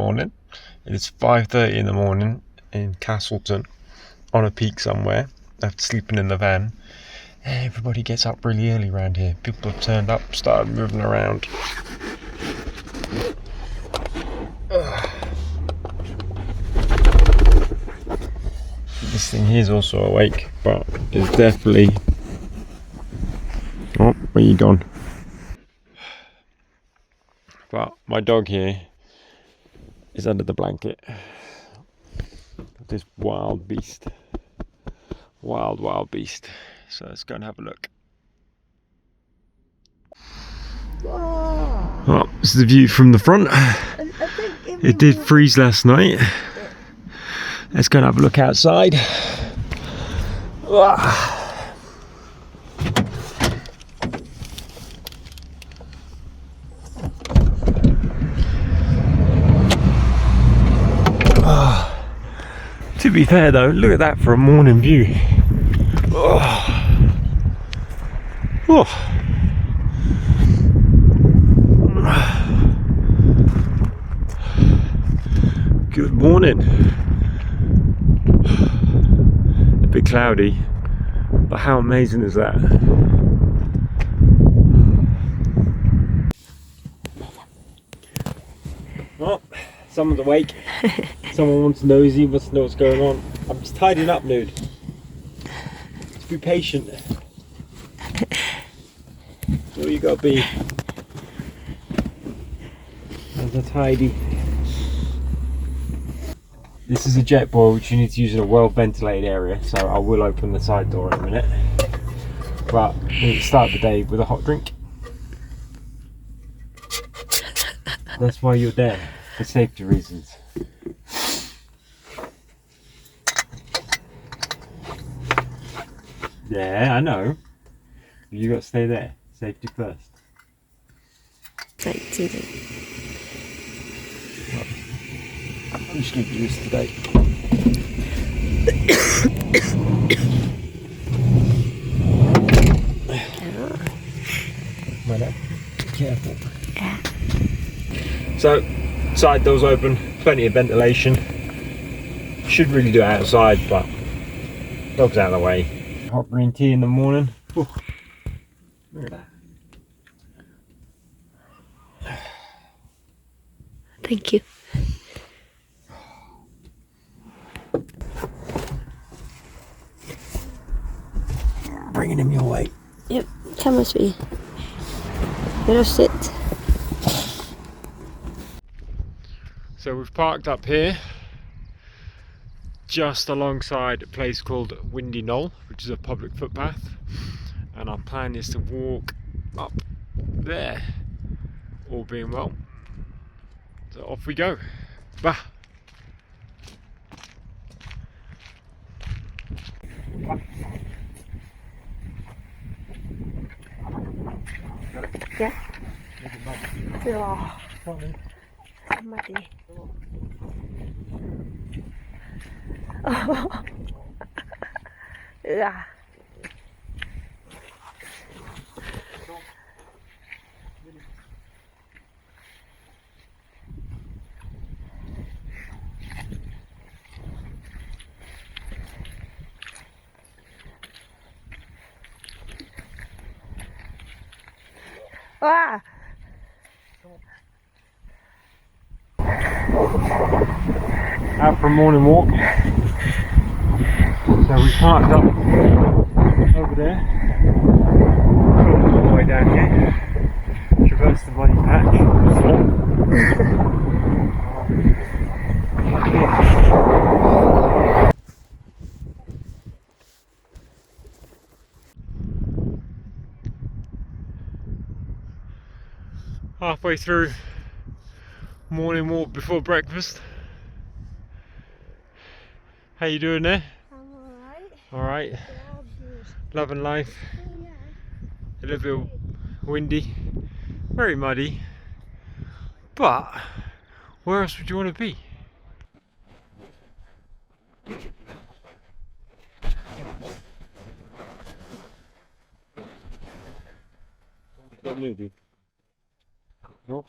morning. It is 5:30 in the morning in Castleton, on a peak somewhere, after sleeping in the van. Everybody gets up really early around here. People have turned up, started moving around. This thing here is also awake, but it's definitely... Oh, where you gone? But my dog here is under the blanket. This wild beast. Wild beast. So let's go and have a look. Oh, this is the view from the front. It did freeze last night. Let's go and have a look outside. To be fair though, look at that for a morning view. Good morning. A bit cloudy, but how amazing is that? Well, someone's awake. Someone wants nosy, wants to know what's going on. I'm just tidying up, nude. Just be patient. That's all you gotta be. As a tidy. This is a jet boil which you need to use in a well ventilated area, so I will open the side door in a minute. But we need to start the day with a hot drink. That's why you're there, for safety reasons. Yeah, I know. You got to stay there. Safety first. I'm just going to do this today. Right, careful. So, side doors open, plenty of ventilation. Should really do it outside, but dog's out of the way. Hot green tea in the morning. Ooh. Look at that. Thank you. Bringing him your way. Yep, come with me. Better sit. So we've parked up here, just alongside a place called Windy Knoll, which is a public footpath, and our plan is to walk up there, all being well. So off we go. Bah! Yeah. Somebody. Oh. Yeah. Ah. Out for a morning walk. So we parked up over there, all the way down here, traversed the bloody patch. Halfway through morning walk before breakfast. How you doing there? I'm alright. Alright. Loving life. Yeah. A little bit windy, very muddy, but where else would you want to be? What movie? No.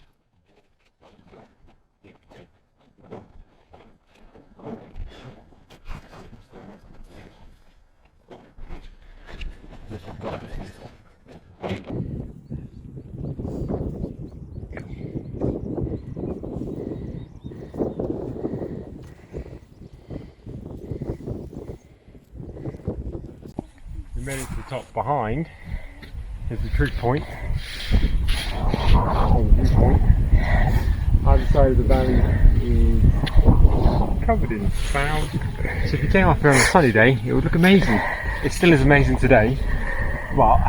we made it to the top. Behind is the trig point. Oh, viewpoint. Either side of the valley is covered in clouds. So if you came up here on a sunny day, it would look amazing. It still is amazing today, but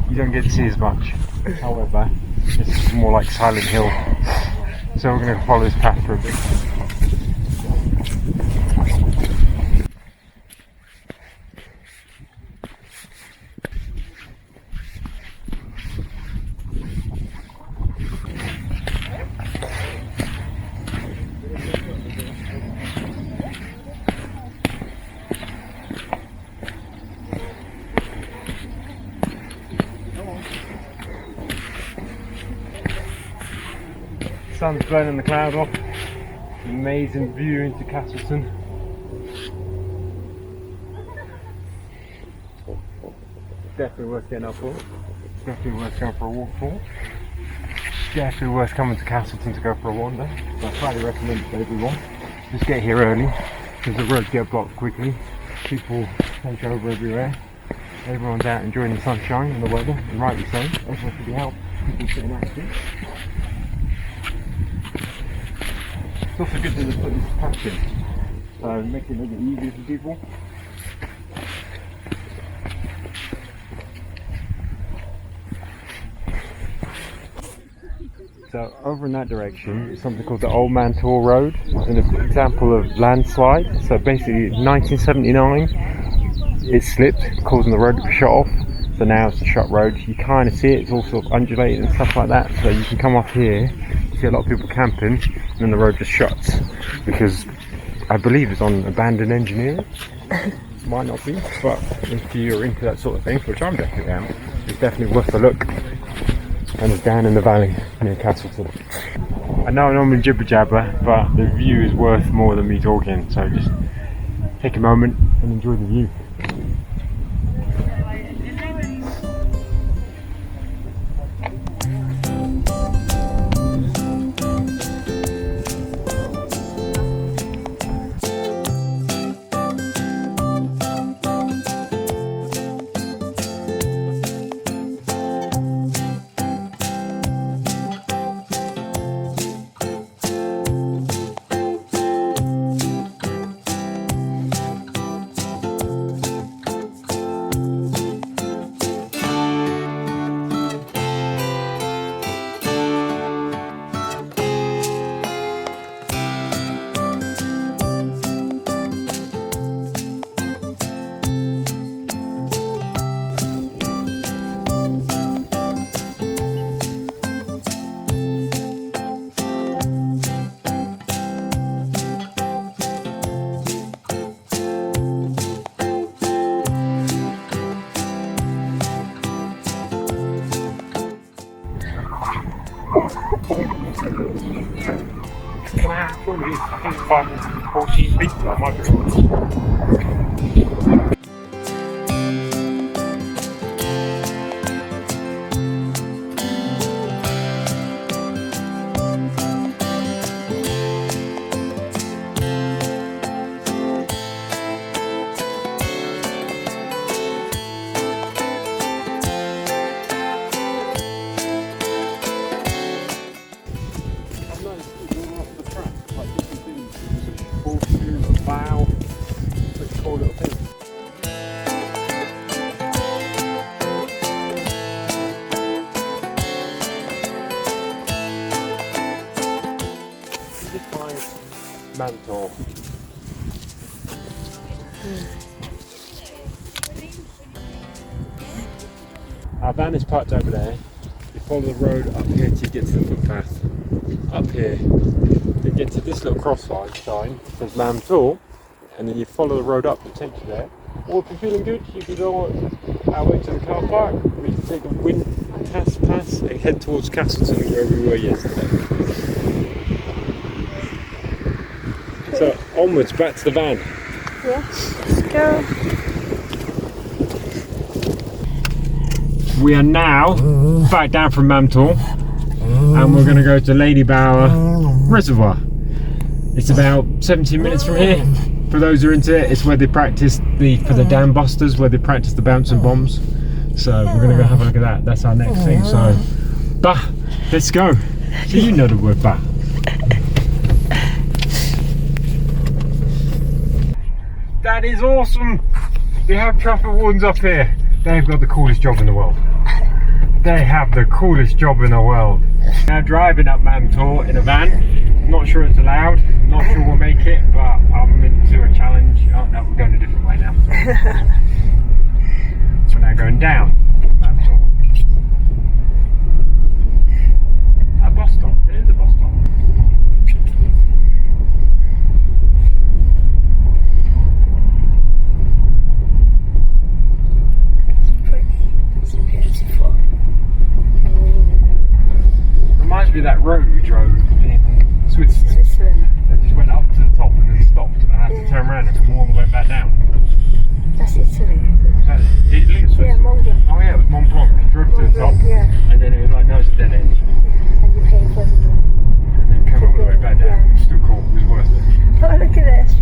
you don't get to see as much. However, it's more like Silent Hill. So we're going to follow this path for a bit. Sun's burning the clouds off. Amazing view into Castleton. Definitely worth getting up for. Definitely worth going for a walk for. Definitely worth coming to Castleton to go for a wander. So I highly recommend it to everyone. Just get here early because the roads get blocked quickly. People take over everywhere. Everyone's out enjoying the sunshine and the weather, and rightly so. Everyone should be out. People sitting active. It's also good to just put this patch in, so make it a little bit easier for people. So over in that direction is something called the Old Mam Tor Road. It's an example of landslide. So basically in 1979 it slipped, causing the road to be shut off. So now it's a shut road. You kind of see it, it's all sort of undulating and stuff like that. So you can come up here, see a lot of people camping, and then the road just shuts because I believe it's on abandoned engineering. Might not be, but if you're into that sort of thing, which I'm definitely am, it's definitely worth a look. And it's down in the valley near Castleton. I know I normally jibber jabber, but the view is worth more than me talking, so just take a moment and enjoy the view. Can I ask one of these? I think 514 feet, I might be wrong. Wow, such a cool little thing. This is Mam Tor. Our van is parked over there. You follow the road up here till you get to the footpath. Up here, you get to this little cross sign, says Mam Tor, and then you follow the road up that takes you there. Or if you're feeling good, you can go our way to the car park. We can take a wind pass and head towards Castleton where we were yesterday. So onwards, back to the van. Yeah, let's go. We are now back down from Mam Tor, and we're going to go to Ladybower Reservoir. It's about 17 minutes from here, for those who are into it, it's where they practice for the dam busters, where they practice the bouncing bombs. So we're gonna go have a look at that. That's our next thing. So, bah, let's go. So you know the word bah. That is awesome. We have traffic wardens up here. They've got the coolest job in the world. They have the coolest job in the world. Now driving up Mam Tor in a van. Not sure it's allowed. Not sure we'll make it, but I'm into a challenge. Oh no, we're going a different way now. So we're now going down Mam Tor. A bus stop. There is a bus stop. Reminds me of that road we drove in Switzerland. They just went up to the top and then stopped and I had to turn around and come all the way back down. That's Italy. Was that Italy or Switzerland? Yeah, Mont Blanc. Oh yeah, it was Mont Blanc. Drove to the top and then it was like, no, it's a dead end. And you pay for it. And then come all the way back down. It's still cool, it was worth it. Oh, look at this.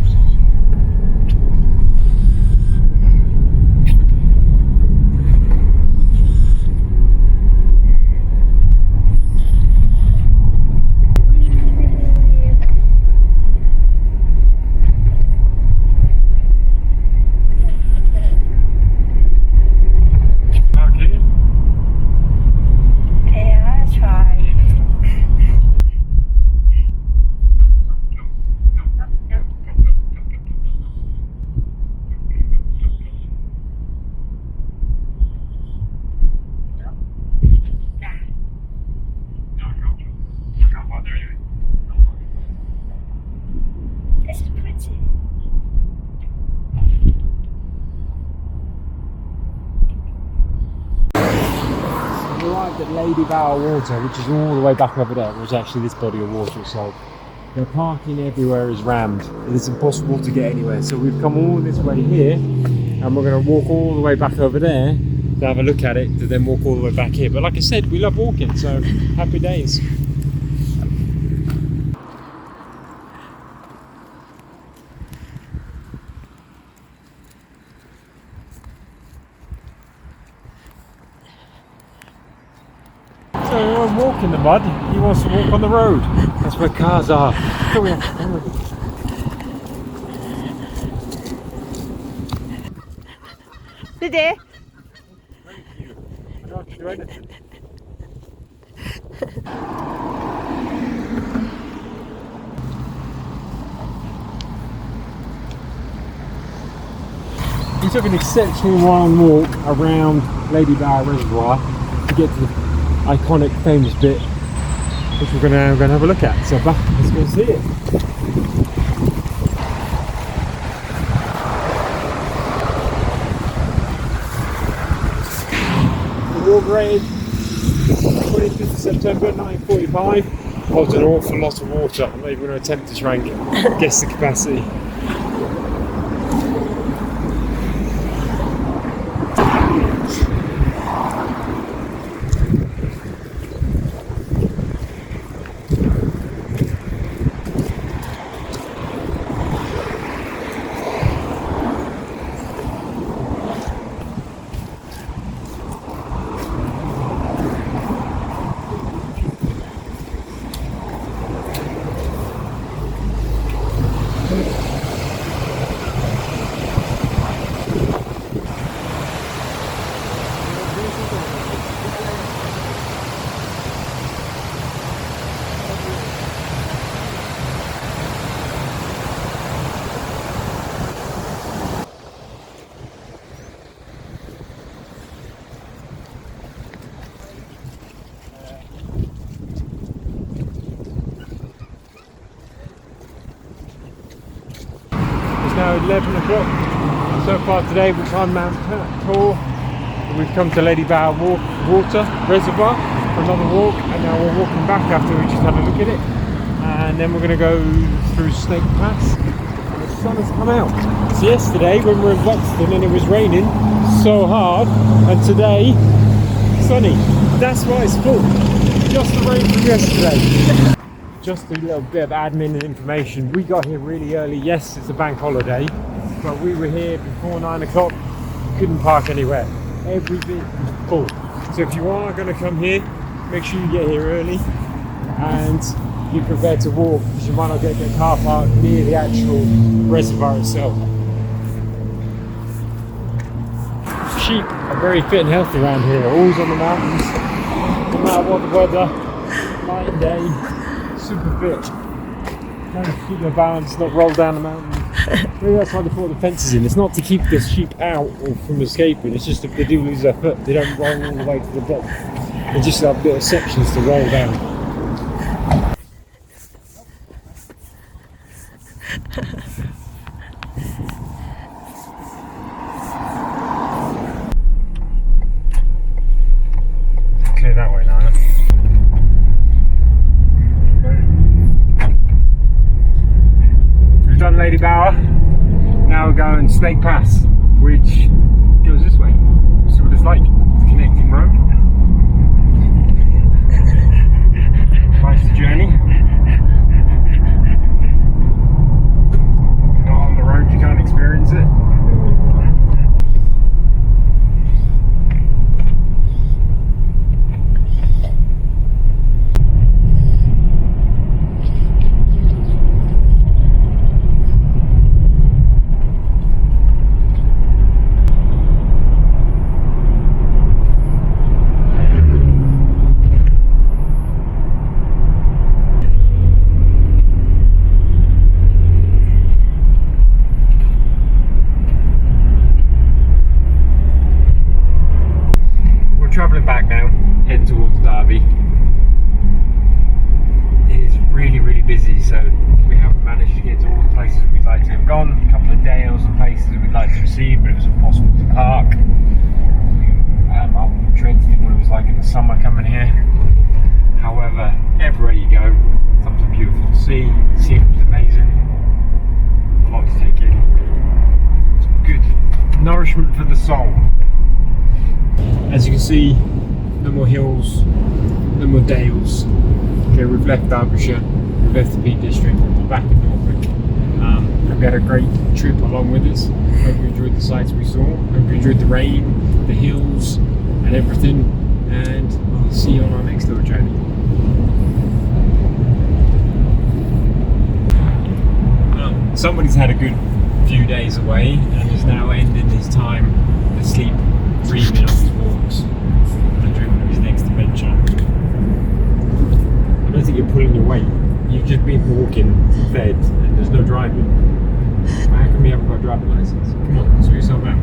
At Ladybower water, which is all the way back over there, was actually this body of water. So the parking everywhere is rammed. It is impossible to get anywhere. So we've come all this way here, and we're going to walk all the way back over there to have a look at it, to then walk all the way back here. But like I said, we love walking, so happy days. So he won't walk in the mud, he wants to walk on the road. That's where cars are. Come here. Did they? Thank you. I don't have to do anything. We took an exceptionally long walk around Ladybower Reservoir to get to the iconic, famous bit, which we're now going to have a look at. So, let's go see it. The walk rated 25th of September 1945. Holds an awful lot of water. I'm not even going to attempt to try and guess the capacity. Now 11 o'clock. So far today we've climbed Mam Tor. We've come to Ladybower Water Reservoir for another walk, and now we're walking back after we just had a look at it. And then we're going to go through Snake Pass. And the sun has come out. So yesterday when we were in Buxton and it was raining so hard, and today sunny. That's why it's full. Just the rain from yesterday. just a little bit of admin and information. We got here really early. Yes, it's a bank holiday, but we were here before 9 o'clock. Couldn't park anywhere. Every bit was full. So if you are going to come here, make sure you get here early and be prepared to walk, because you might not get a car park near the actual reservoir itself. Sheep are very fit and healthy around here, always on the mountains, no matter what the weather, night and day, super fit. Trying to keep their balance, not roll down the mountain. Maybe that's why they put the fences in. It's not to keep the sheep out or from escaping, it's just if they do lose their foot, they don't roll all the way to the bottom. They just have little sections to roll down. Clear that way now. We've done Ladybower. Now we're going Snake Pass, which goes this way. See what it's like. It's a connecting road. Twice the journey. Not on the road, you can't experience it. Travelling back now, heading towards Derby. It is really, really busy, so we haven't managed to get to all the places we'd like to have gone. A couple of dales and places that we'd like to see, but it was impossible to park. I dread to think what it was like in the summer coming here. However, everywhere you go, something beautiful to see. The scenery was amazing. A lot to take in. It's good nourishment for the soul. As you can see, no more hills, no more dales. Okay, we've left Derbyshire, we've left the Peak District, we're back in Norfolk. And we had a great trip along with us. Hope you enjoyed the sights we saw. Hope you enjoyed the rain, the hills, and everything. And I'll see you on our next little journey. Somebody's had a good few days away and is now ending his time asleep, dreaming of his walks and dreaming of his next adventure. I don't think you're pulling your weight. You've just been walking, fed, and there's no driving. How come you haven't got a driving license? Come on, sort yourself out.